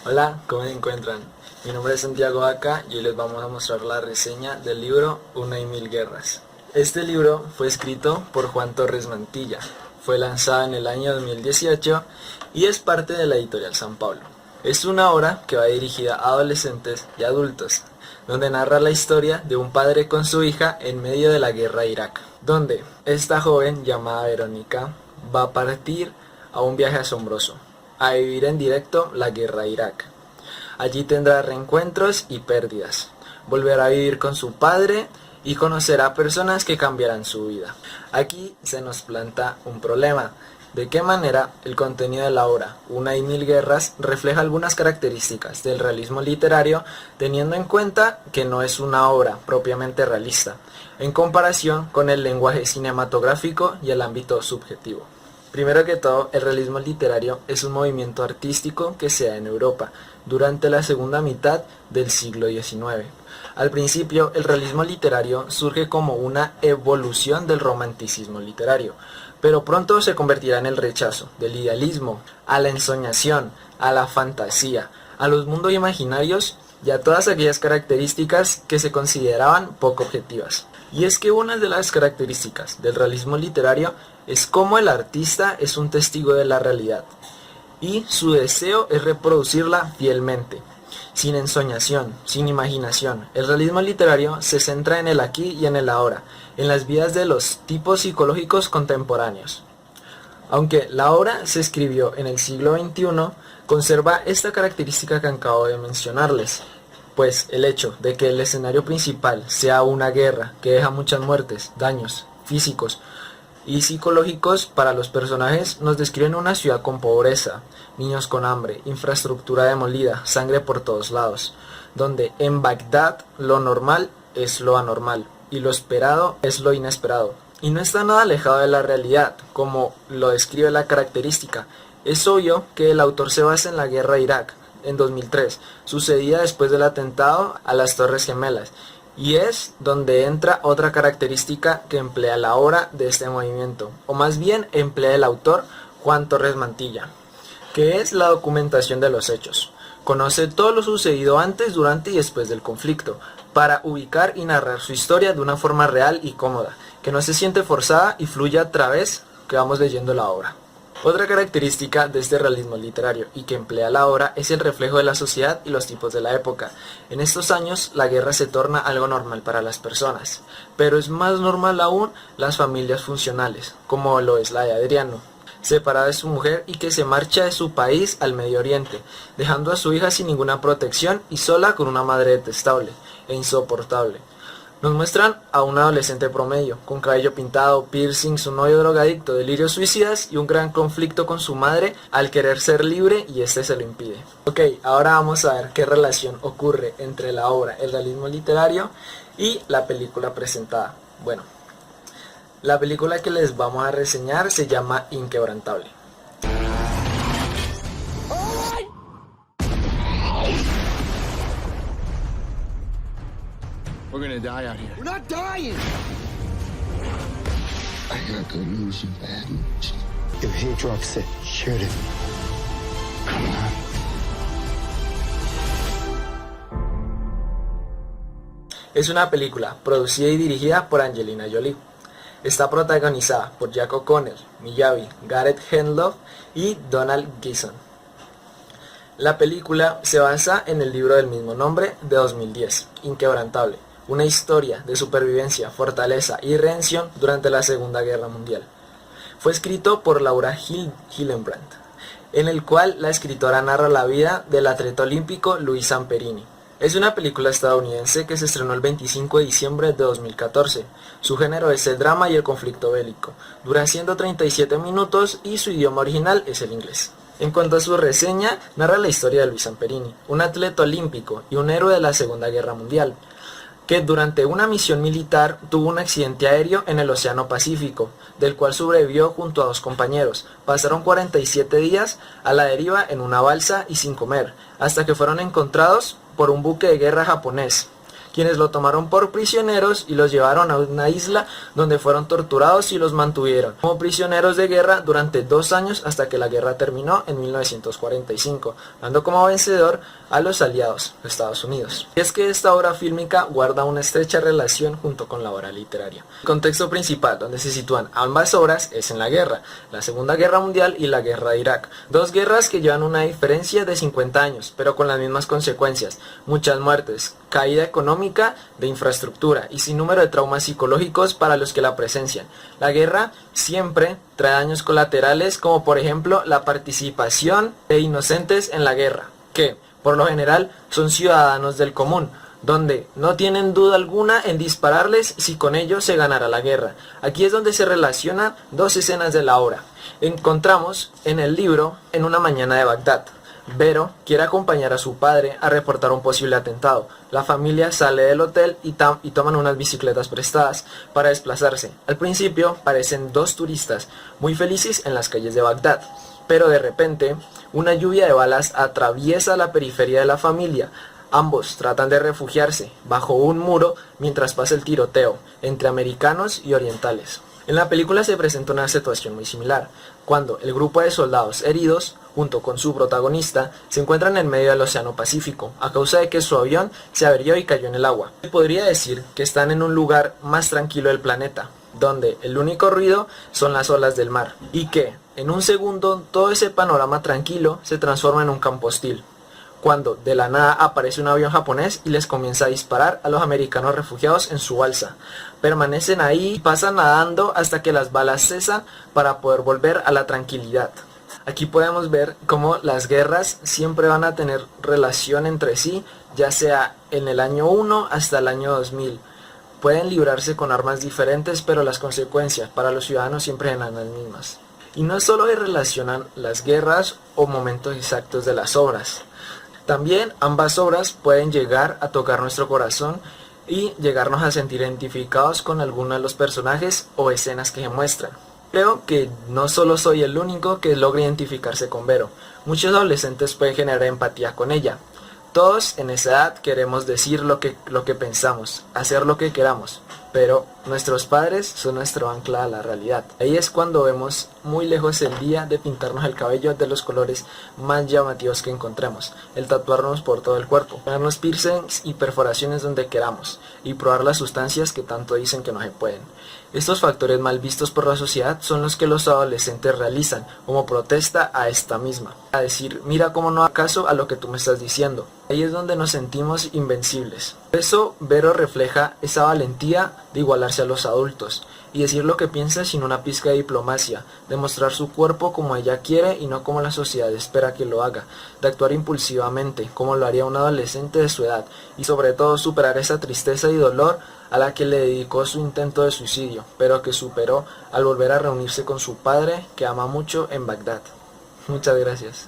Hola, ¿cómo se encuentran? Mi nombre es Santiago Vaca y hoy les vamos a mostrar la reseña del libro Una y Mil Guerras. Este libro fue escrito por Juan Torres Mantilla, fue lanzado en el año 2018 y es parte de la editorial San Pablo. Es una obra que va dirigida a adolescentes y adultos, donde narra la historia de un padre con su hija en medio de la guerra de Irak, donde esta joven llamada Verónica va a partir a un viaje asombroso, a vivir en directo la guerra de Irak. Allí tendrá reencuentros y pérdidas, volverá a vivir con su padre y conocerá personas que cambiarán su vida. Aquí se nos planta un problema. ¿De qué manera el contenido de la obra Una y Mil Guerras refleja algunas características del realismo literario, teniendo en cuenta que no es una obra propiamente realista, en comparación con el lenguaje cinematográfico y el ámbito subjetivo? Primero que todo, el realismo literario es un movimiento artístico que se da en Europa durante la segunda mitad del siglo XIX. Al principio, el realismo literario surge como una evolución del romanticismo literario, pero pronto se convertirá en el rechazo del idealismo, a la ensoñación, a la fantasía, a los mundos imaginarios y a todas aquellas características que se consideraban poco objetivas. Y es que una de las características del realismo literario es cómo el artista es un testigo de la realidad y su deseo es reproducirla fielmente, sin ensoñación, sin imaginación. El realismo literario se centra en el aquí y en el ahora, en las vidas de los tipos psicológicos contemporáneos. Aunque la obra se escribió en el siglo XXI, conserva esta característica que acabo de mencionarles, pues el hecho de que el escenario principal sea una guerra que deja muchas muertes, daños físicos y psicológicos para los personajes, nos describen una ciudad con pobreza, niños con hambre, infraestructura demolida, sangre por todos lados, donde en Bagdad lo normal es lo anormal y lo esperado es lo inesperado. Y no está nada alejado de la realidad, como lo describe la característica. Es obvio que el autor se basa en la guerra de Irak, en 2003, sucedida después del atentado a las Torres Gemelas, y es donde entra otra característica que emplea la obra de este movimiento, o más bien emplea el autor Juan Torres Mantilla, que es la documentación de los hechos. Conoce todo lo sucedido antes, durante y después del conflicto, para ubicar y narrar su historia de una forma real y cómoda, que no se siente forzada y fluye a través que vamos leyendo la obra. Otra característica de este realismo literario y que emplea la obra es el reflejo de la sociedad y los tipos de la época. En estos años la guerra se torna algo normal para las personas, pero es más normal aún las familias funcionales, como lo es la de Adriano, separada de su mujer y que se marcha de su país al Medio Oriente, dejando a su hija sin ninguna protección y sola con una madre detestable e insoportable. Nos muestran a un adolescente promedio, con cabello pintado, piercings, un novio drogadicto, delirios suicidas y un gran conflicto con su madre al querer ser libre y este se lo impide. Ok, ahora vamos a ver qué relación ocurre entre la obra El realismo literario y la película presentada. Bueno, la película que les vamos a reseñar se llama Inquebrantable. We're gonna die out here. We're not dying! I got good news and bad news. Your hair drops it. Shoot it. Come on. Es una película producida y dirigida por Angelina Jolie. Está protagonizada por Jack O'Connell, Miyavi, Gareth Hedlund y Donald Gleeson. La película se basa en el libro del mismo nombre de 2010, Inquebrantable, una historia de supervivencia, fortaleza y redención durante la Segunda Guerra Mundial. Fue escrito por Laura Hillenbrand, en el cual la escritora narra la vida del atleta olímpico Luis Zamperini. Es una película estadounidense que se estrenó el 25 de diciembre de 2014. Su género es el drama y el conflicto bélico. Dura 137 minutos y su idioma original es el inglés. En cuanto a su reseña, narra la historia de Luis Zamperini, un atleta olímpico y un héroe de la Segunda Guerra Mundial, que durante una misión militar tuvo un accidente aéreo en el Océano Pacífico, del cual sobrevivió junto a 2 compañeros. Pasaron 47 días a la deriva en una balsa y sin comer, hasta que fueron encontrados por un buque de guerra japonés, quienes lo tomaron por prisioneros y los llevaron a una isla donde fueron torturados y los mantuvieron como prisioneros de guerra durante 2 años hasta que la guerra terminó en 1945, dando como vencedor a los aliados, Estados Unidos. Y es que esta obra fílmica guarda una estrecha relación junto con la obra literaria. El contexto principal donde se sitúan ambas obras es en la guerra, la Segunda Guerra Mundial y la Guerra de Irak. 2 guerras que llevan una diferencia de 50 años, pero con las mismas consecuencias, muchas muertes, caída económica, de infraestructura y sin número de traumas psicológicos para los que la presencian. La guerra siempre trae daños colaterales, como por ejemplo la participación de inocentes en la guerra, que por lo general son ciudadanos del común, donde no tienen duda alguna en dispararles si con ello se ganará la guerra. Aquí es donde se relacionan 2 escenas de la obra. Encontramos en el libro En una mañana de Bagdad. Vero quiere acompañar a su padre a reportar un posible atentado. La familia sale del hotel y toman unas bicicletas prestadas para desplazarse. Al principio parecen 2 turistas muy felices en las calles de Bagdad, pero de repente una lluvia de balas atraviesa la periferia de la familia. Ambos tratan de refugiarse bajo un muro mientras pasa el tiroteo entre americanos y orientales. En la película se presenta una situación muy similar, cuando el grupo de soldados heridos, junto con su protagonista, se encuentran en medio del Océano Pacífico, a causa de que su avión se averió y cayó en el agua. Se podría decir que están en un lugar más tranquilo del planeta, donde el único ruido son las olas del mar, y que, en un segundo, todo ese panorama tranquilo se transforma en un campo hostil, cuando de la nada aparece un avión japonés y les comienza a disparar a los americanos refugiados en su balsa. Permanecen ahí y pasan nadando hasta que las balas cesan para poder volver a la tranquilidad. Aquí podemos ver cómo las guerras siempre van a tener relación entre sí, ya sea en el año 1 hasta el año 2000. Pueden librarse con armas diferentes, pero las consecuencias para los ciudadanos siempre serán las mismas. Y no solo se relacionan las guerras o momentos exactos de las obras. También ambas obras pueden llegar a tocar nuestro corazón y llegarnos a sentir identificados con alguno de los personajes o escenas que se muestran. Creo que no solo soy el único que logra identificarse con Vero. Muchos adolescentes pueden generar empatía con ella. Todos en esa edad queremos decir lo que pensamos, hacer lo que queramos, pero nuestros padres son nuestro ancla a la realidad. Ahí es cuando vemos muy lejos el día de pintarnos el cabello de los colores más llamativos que encontremos, el tatuarnos por todo el cuerpo, ponernos piercings y perforaciones donde queramos, y probar las sustancias que tanto dicen que no se pueden. Estos factores mal vistos por la sociedad son los que los adolescentes realizan como protesta a esta misma, a decir, mira cómo no hago caso a lo que tú me estás diciendo. Ahí es donde nos sentimos invencibles. Por eso Vero refleja esa valentía de igualarse a los adultos y decir lo que piensa sin una pizca de diplomacia, de mostrar su cuerpo como ella quiere y no como la sociedad espera que lo haga, de actuar impulsivamente como lo haría un adolescente de su edad y sobre todo superar esa tristeza y dolor a la que le dedicó su intento de suicidio, pero que superó al volver a reunirse con su padre que ama mucho en Bagdad. Muchas gracias.